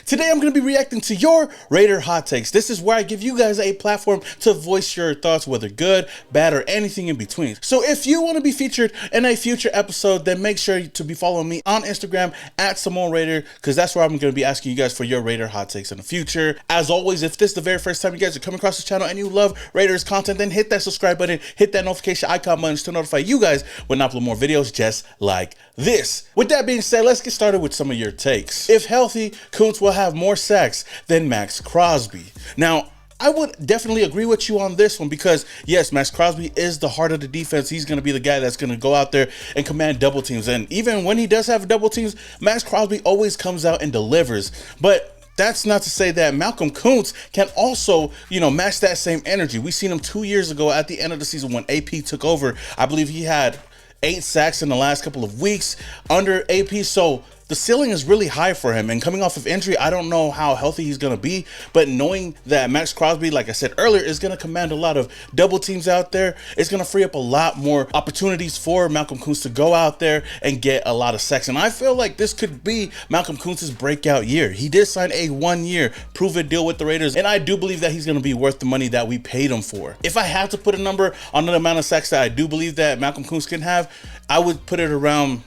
Today I'm going to be reacting to your Raider hot takes. This is where I give you guys a platform to voice your thoughts, whether good, bad, or anything in between. So if you want to be featured in a future episode, then make sure to be following me on Instagram at @SamonRaider, because that's where I'm going to be asking you guys for your Raider hot takes in the future. As always, if this is the very first time you guys are coming across this channel and you love Raiders content, then hit that subscribe button, hit that notification icon button to notify you guys when I upload more videos just like this. With that being said, let's get started with some of your takes. If healthy, Koonce will have more sacks than Max Crosby. Now, I would definitely agree with you on this one because, yes, Max Crosby is the heart of the defense. He's going to be the guy that's going to go out there and command double teams. And even when he does have double teams, Max Crosby always comes out and delivers. But that's not to say that Malcolm Koonce can also, match that same energy. We seen him 2 years ago at the end of the season when AP took over. I believe he had 8 sacks in the last couple of weeks under AP. So the ceiling is really high for him, and coming off of injury, I don't know how healthy he's going to be, but knowing that Max Crosby, like I said earlier, is going to command a lot of double teams out there, it's going to free up a lot more opportunities for Malcolm Koonce to go out there and get a lot of sacks. And I feel like this could be Malcolm Koonce's breakout year. He did sign a 1-year proven deal with the Raiders, and I do believe that he's going to be worth the money that we paid him for. If I had to put a number on the amount of sacks that I do believe that Malcolm Koonce can have, I would put it around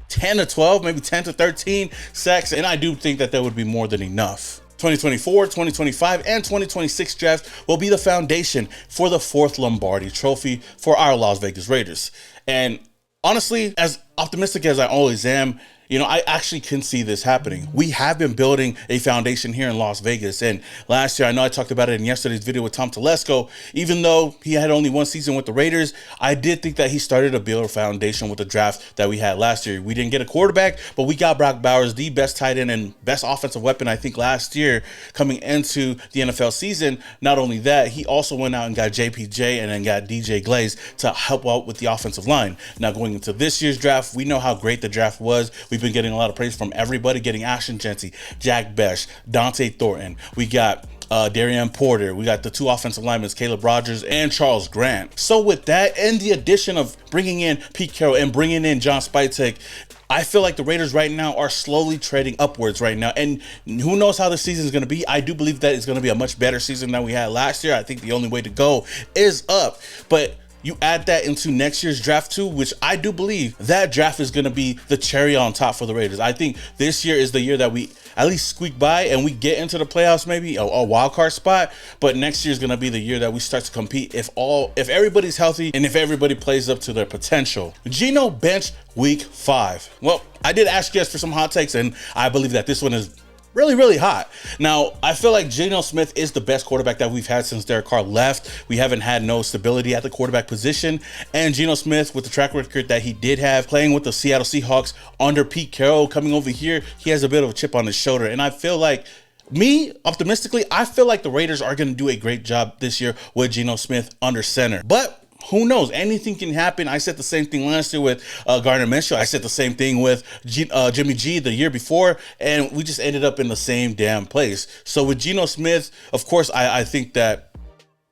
10 to 12, maybe 10 to 13 sacks, and I do think that would be more than enough. 2024, 2025, and 2026 drafts will be the foundation for the 4th Lombardi trophy for our Las Vegas Raiders. And honestly, as optimistic as I always am, I actually can see this happening. We have been building a foundation here in Las Vegas. And last year, I know I talked about it in yesterday's video with Tom Telesco. Even though he had only 1 season with the Raiders, I did think that he started to build a foundation with the draft that we had last year. We didn't get a quarterback, but we got Brock Bowers, the best tight end and best offensive weapon, I think, last year coming into the NFL season. Not only that, he also went out and got JPJ and then got DJ Glaze to help out with the offensive line. Now, going into this year's draft, we know how great the draft was. We've been getting a lot of praise from everybody, getting Ashton Jeanty, Jack Besh, Dante Thornton. We got Darian Porter. We got the 2 offensive linemen, Caleb Rogers and Charles Grant. So with that and the addition of bringing in Pete Carroll and bringing in John Spytek, I feel like the Raiders right now are slowly trading upwards right now. And who knows how the season is going to be. I do believe that it's going to be a much better season than we had last year. I think the only way to go is up. But you add that into next year's draft too, which I do believe that draft is going to be the cherry on top for the Raiders. I think this year is the year that we at least squeak by and we get into the playoffs, maybe a wild card spot. But next year is going to be the year that we start to compete if everybody's healthy and if everybody plays up to their potential. Geno bench week 5. Well, I did ask you guys for some hot takes, and I believe that this one is really hot. Now, I feel like Geno Smith is the best quarterback that we've had since Derek Carr left. We haven't had no stability at the quarterback position, and Geno Smith, with the track record that he did have playing with the Seattle Seahawks under Pete Carroll, coming over here, he has a bit of a chip on his shoulder. And I feel like, optimistically, I feel like the Raiders are going to do a great job this year with Geno Smith under center. But who knows? Anything can happen. I said the same thing last year with Gardner Minshew. I said the same thing with Jimmy G the year before, and we just ended up in the same damn place. So with Geno Smith, of course, I think that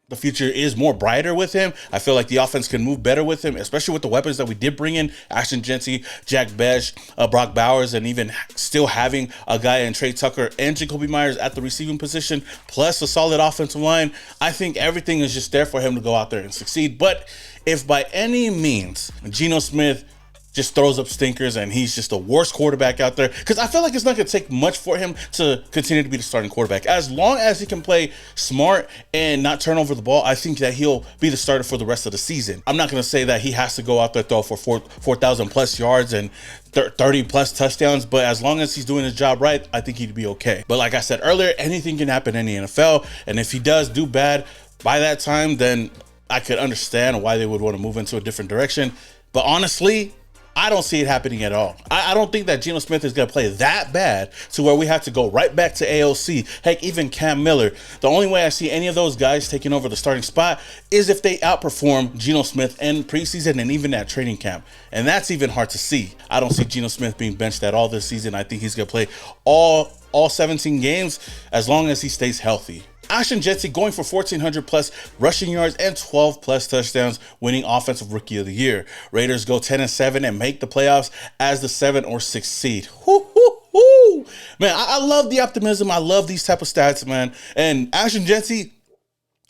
the future is more brighter with him. I feel like the offense can move better with him, especially with the weapons that we did bring in, Ashton Jeanty, Jack Besh, Brock Bowers, and even still having a guy in Trey Tucker and Jacoby Myers at the receiving position, plus a solid offensive line. I think everything is just there for him to go out there and succeed. But if by any means Geno Smith just throws up stinkers and he's just the worst quarterback out there, because I feel like it's not going to take much for him to continue to be the starting quarterback. As long as he can play smart and not turn over the ball, I think that he'll be the starter for the rest of the season. I'm not going to say that he has to go out there throw for 4,000 plus yards and 30 plus touchdowns, but as long as he's doing his job right, I think he'd be okay. But like I said earlier, anything can happen in the NFL, and if he does do bad by that time, then I could understand why they would want to move into a different direction. But honestly, I don't see it happening at all. I don't think that Geno Smith is going to play that bad to where we have to go right back to AOC. Heck, even Cam Miller. The only way I see any of those guys taking over the starting spot is if they outperform Geno Smith in preseason and even at training camp. And that's even hard to see. I don't see Geno Smith being benched at all this season. I think he's going to play all 17 games as long as he stays healthy. Ashton Jeanty going for 1,400 plus rushing yards and 12 plus touchdowns, winning Offensive Rookie of the Year. Raiders go 10-7 and make the playoffs as the 7 or 6 seed. Woo, woo, woo. Woo! Man, I love the optimism. I love these type of stats, man. And Ashton Jeanty,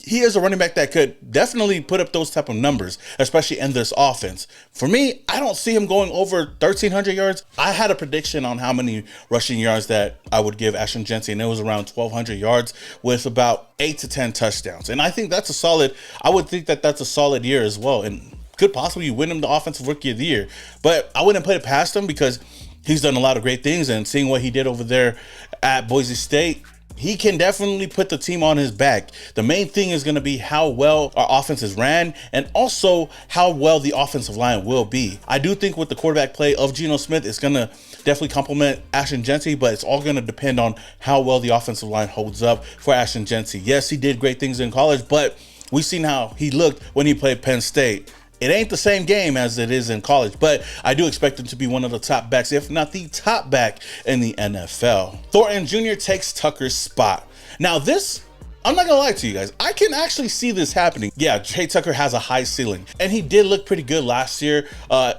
he is a running back that could definitely put up those type of numbers, especially in this offense. For me, I don't see him going over 1,300 yards. I had a prediction on how many rushing yards that I would give Ashton Jeanty, and it was around 1,200 yards with about 8 to 10 touchdowns. And I think that's a solid, I would think that that's a solid year as well, and could possibly win him the Offensive Rookie of the Year. But I wouldn't put it past him because he's done a lot of great things, and seeing what he did over there at Boise State, he can definitely put the team on his back. The main thing is going to be how well our offense is ran and also how well the offensive line will be. I do think with the quarterback play of Geno Smith, it's going to definitely complement Ashton Jeanty, but it's all going to depend on how well the offensive line holds up for Ashton Jeanty. Yes, he did great things in college, but we've seen how he looked when he played Penn State. It ain't the same game as it is in college, but I do expect him to be one of the top backs, if not the top back in the NFL. Thornton Jr. takes Tucker's spot. Now this, I'm not gonna lie to you guys, I can actually see this happening. Yeah, Trey Tucker has a high ceiling, and he did look pretty good last year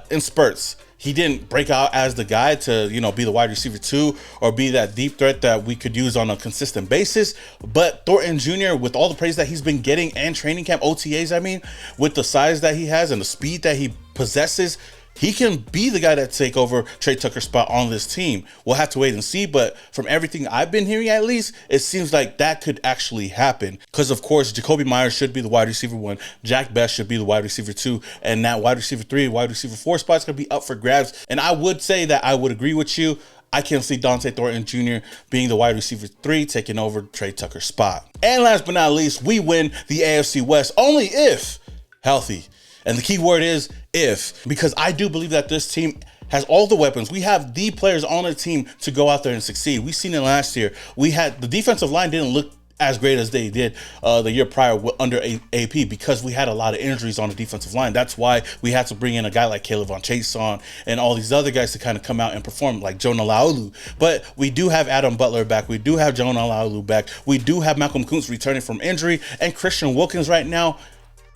in spurts. He didn't break out as the guy to, be the wide receiver 2 or be that deep threat that we could use on a consistent basis. But Thornton Jr., with all the praise that he's been getting and training camp, OTAs, with the size that he has and the speed that he possesses, he can be the guy that take over Trey Tucker's spot on this team. We'll have to wait and see, but from everything I've been hearing, at least, it seems like that could actually happen. Because, of course, Jacoby Myers should be the wide receiver 1, Jack Best should be the wide receiver 2, and that wide receiver 3, wide receiver 4 spot's going to be up for grabs. And I would say that I would agree with you. I can see Dante Thornton Jr. being the wide receiver 3, taking over Trey Tucker's spot. And last but not least, we win the AFC West only if healthy. And the key word is if, because I do believe that this team has all the weapons. We have the players on the team to go out there and succeed. We've seen it last year. We had the defensive line didn't look as great as they did the year prior under AP because we had a lot of injuries on the defensive line. That's why we had to bring in a guy like Caleb Von Chason and all these other guys to kind of come out and perform, like Jonah Laulu. But we do have Adam Butler back. We do have Jonah Laulu back. We do have Malcolm Koonce returning from injury, and Christian Wilkins right now.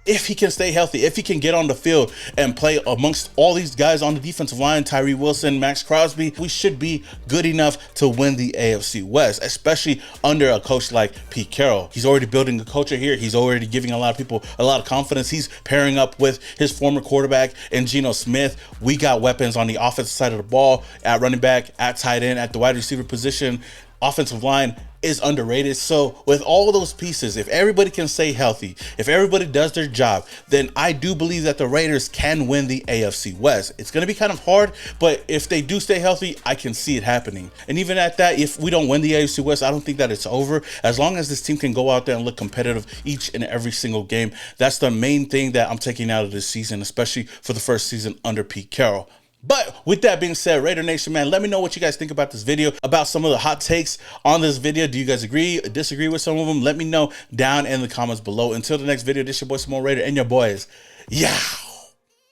If he can stay healthy, if he can get on the field and play amongst all these guys on the defensive line, Tyree Wilson, Max Crosby, we should be good enough to win the AFC West, especially under a coach like Pete Carroll. He's already building a culture here. He's already giving a lot of people a lot of confidence. He's pairing up with his former quarterback and Geno Smith. We got weapons on the offensive side of the ball, at running back, at tight end, at the wide receiver position. Offensive line is underrated. So with all those pieces, if everybody can stay healthy, if everybody does their job, then I do believe that the Raiders can win the AFC West. It's going to be kind of hard, but if they do stay healthy, I can see it happening. And even at that, if we don't win the AFC West, I don't think that it's over. As long as this team can go out there and look competitive each and every single game, that's the main thing that I'm taking out of this season, especially for the first season under Pete Carroll. But with that being said, Raider Nation, man, let me know what you guys think about this video, about some of the hot takes on this video. Do you guys agree, disagree with some of them? Let me know down in the comments below. Until the next video, this your boy Small Raider and your boys. Yeah.